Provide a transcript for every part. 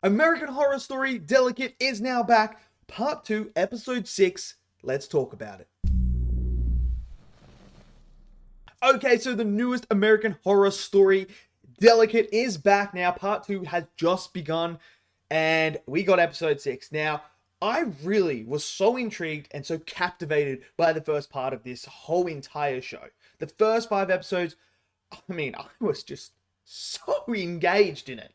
American Horror Story Delicate is now back. Part 2, Episode 6. Let's talk about it. Okay, so the newest American Horror Story Delicate is back now. Part 2 has just begun, and we got Episode 6. Now, I really was so intrigued and so captivated by the first part of this whole entire show. The first 5 episodes, I was just so engaged in it.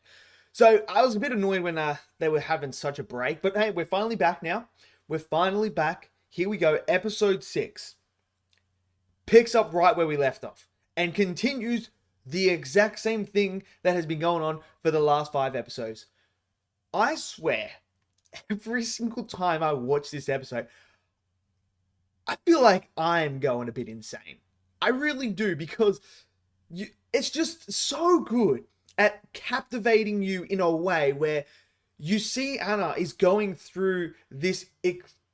So I was a bit annoyed when they were having such a break, but hey, we're finally back now. We're finally back. Here we go. Episode 6 picks up right where we left off and continues the exact same thing that has been going on for the last 5 episodes. I swear, every single time I watch this episode, I feel like I'm going a bit insane. I really do, because it's just so good at captivating you in a way where you see Anna is going through this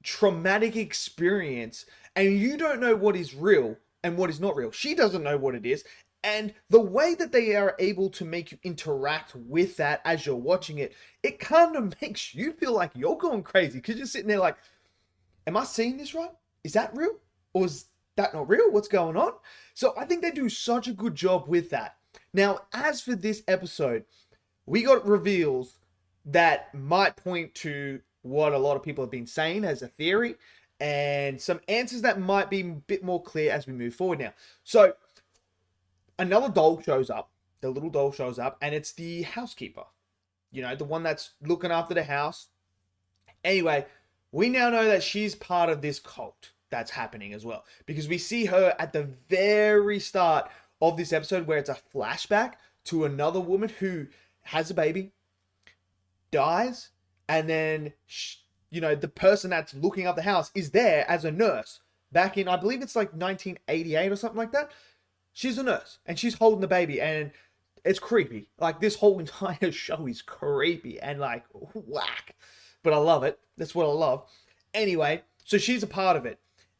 traumatic experience and you don't know what is real and what is not real. She doesn't know what it is. And the way that they are able to make you interact with that as you're watching it, it kind of makes you feel like you're going crazy, because you're sitting there like, am I seeing this right? Is that real? Or is that not real? What's going on? So I think they do such a good job with that. Now, as for this episode, we got reveals that might point to what a lot of people have been saying as a theory, and some answers that might be a bit more clear as we move forward now. So, another doll shows up. The little doll shows up, and it's the housekeeper. You know, the one that's looking after the house. Anyway, we now know that she's part of this cult that's happening as well, because we see her at the very start of this episode where it's a flashback to another woman who has a baby, dies, and then the person that's looking up the house is there as a nurse back in, I believe it's like 1988 or something like that. She's a nurse and she's holding the baby, and it's creepy. Like, this whole entire show is creepy and like whack, but I love it. That's what I love. Anyway, so she's a part of it,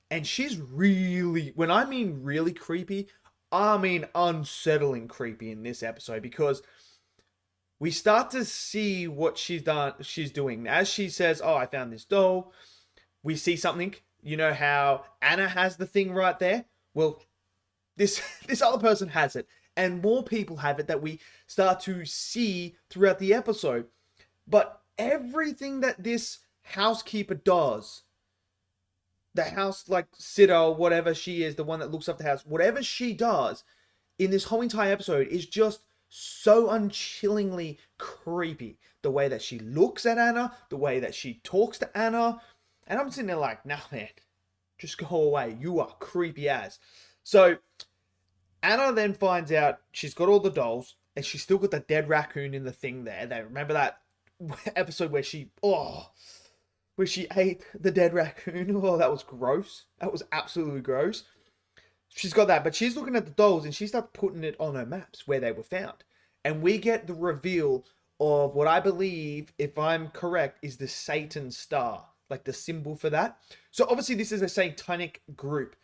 and she's really, when I mean really creepy, I mean unsettling creepy in this episode, because we start to see what she's doing. As she says, oh, I found this doll, we see something. You know how Anna has the thing right there? Well, this other person has it, and more people have it that we start to see throughout the episode. But everything that this housekeeper does, the house like sitter or whatever she is, the one that looks after the house, whatever she does in this whole entire episode is just so unchillingly creepy. The way that she looks at Anna, the way that she talks to Anna, and I'm sitting there like, nah man, just go away, you are creepy as. So Anna then finds out she's got all the dolls, and she's still got the dead raccoon in the thing there. They remember that episode where she ate the dead raccoon. Oh, that was gross. That was absolutely gross. She's got that, but she's looking at the dolls and she starts putting it on her maps where they were found. And we get the reveal of what I believe, if I'm correct, is the Satan star, like the symbol for that. So obviously this is a satanic group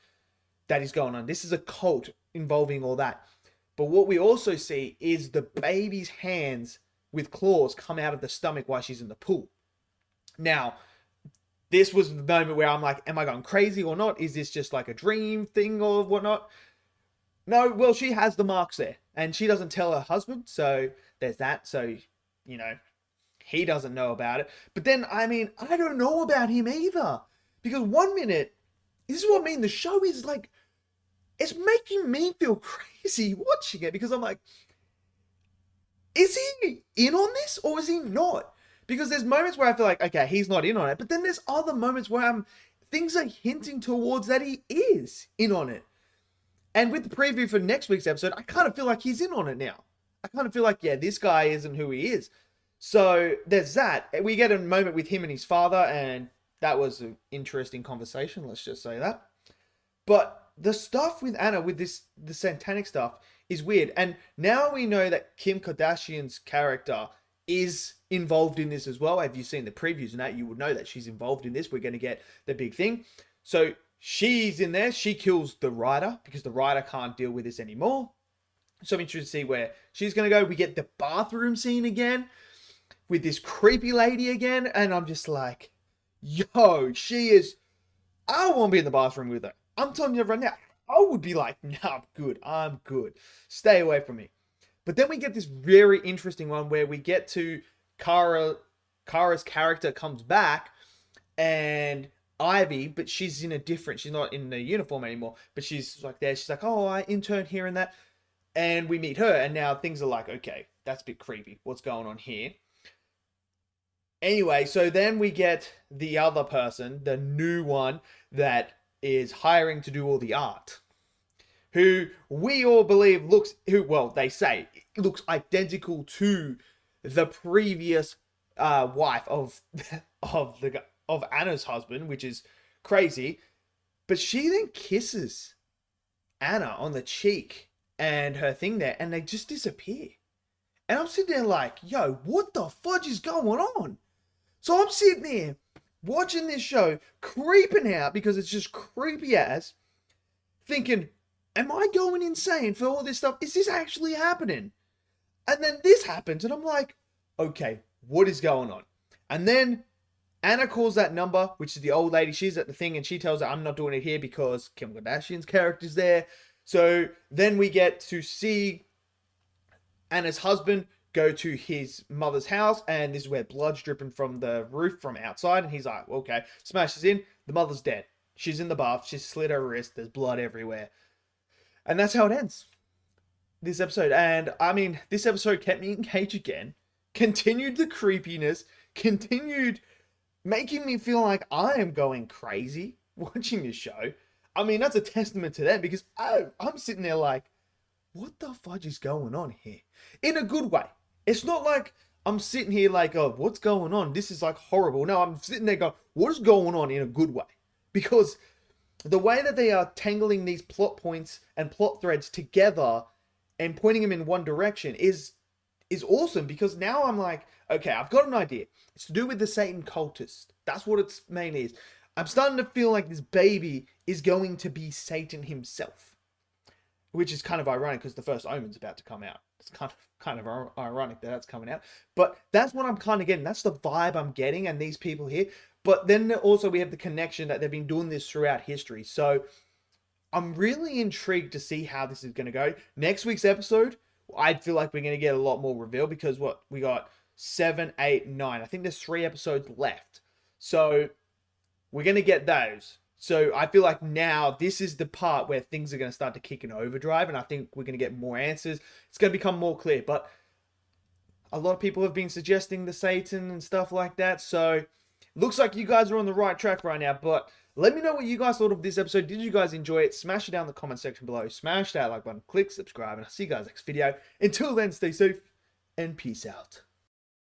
that is going on. This is a cult involving all that. But what we also see is the baby's hands with claws come out of the stomach while she's in the pool. Now, this was the moment where I'm like, am I going crazy or not? Is this just like a dream thing or whatnot? No, well, she has the marks there, and she doesn't tell her husband, so there's that. So, he doesn't know about it. But then, I don't know about him either. Because one minute, this is what I mean, the show is like, it's making me feel crazy watching it, because I'm like, is he in on this or is he not? Because there's moments where I feel like, okay, he's not in on it. But then there's other moments where things are hinting towards that he is in on it. And with the preview for next week's episode, I kind of feel like he's in on it now. I kind of feel like, yeah, this guy isn't who he is. So there's that. We get a moment with him and his father, and that was an interesting conversation, let's just say that. But the stuff with Anna, with the satanic stuff, is weird. And now we know that Kim Kardashian's character is involved in this as well. Have you seen the previews and that? You would know that she's involved in this. We're going to get the big thing. So she's in there. She kills the writer because the writer can't deal with this anymore. So I'm interested to see where she's going to go. We get the bathroom scene again. with this creepy lady again, and I'm just like, yo, she is. I won't be in the bathroom with her. I'm telling you right now, I would be like, nah, I'm good. Stay away from me. But then we get this very interesting one where we get to Kara's character comes back, and Ivy, but she's not in the uniform anymore, but she's like there. She's like, oh, I intern here and that. And we meet her, and now things are like, okay, that's a bit creepy. What's going on here? Anyway, so then we get the other person, the new one that is hiring to do all the art, who we all believe they say looks identical to the previous wife of Anna's husband, which is crazy. But she then kisses Anna on the cheek and her thing there, and they just disappear. And I'm sitting there like, yo, what the fudge is going on? So I'm sitting there watching this show, creeping out because it's just creepy as, thinking, am I going insane for all this stuff? Is this actually happening? And then this happens, and I'm like, okay, what is going on? And then Anna calls that number, which is the old lady. She's at the thing, and she tells her, I'm not doing it here because Kim Kardashian's character's there. So then we get to see Anna's husband go to his mother's house, and this is where blood's dripping from the roof from outside, and he's like, okay, smashes in, the mother's dead. She's in the bath, she's slit her wrist, there's blood everywhere. And that's how it ends, this episode. And I mean, this episode kept me engaged again, continued the creepiness, continued making me feel like I am going crazy watching this show. I mean, that's a testament to them, because I'm sitting there like, what the fudge is going on here? In a good way. It's not like I'm sitting here like, oh, what's going on? This is like horrible. No, I'm sitting there going, what is going on in a good way? Because the way that they are tangling these plot points and plot threads together and pointing them in one direction is awesome, because now I'm like, okay, I've got an idea. It's to do with the Satan cultist. That's what its mainly is. I'm starting to feel like this baby is going to be Satan himself, which is kind of ironic because the first Omen's about to come out. It's kind of ironic that that's coming out, but that's what I'm kind of getting. That's the vibe I'm getting, and these people here. But then also we have the connection that they've been doing this throughout history. So I'm really intrigued to see how this is going to go. Next week's episode, I feel like we're going to get a lot more reveal, because we got 7, 8, 9. I think there's 3 episodes left. So we're going to get those. So I feel like now this is the part where things are going to start to kick in overdrive, and I think we're going to get more answers. It's going to become more clear, but a lot of people have been suggesting the Satan and stuff like that. So looks like you guys are on the right track right now, but let me know what you guys thought of this episode. Did you guys enjoy it? Smash it down in the comment section below. Smash that like button, click subscribe, and I'll see you guys next video. Until then, stay safe and peace out.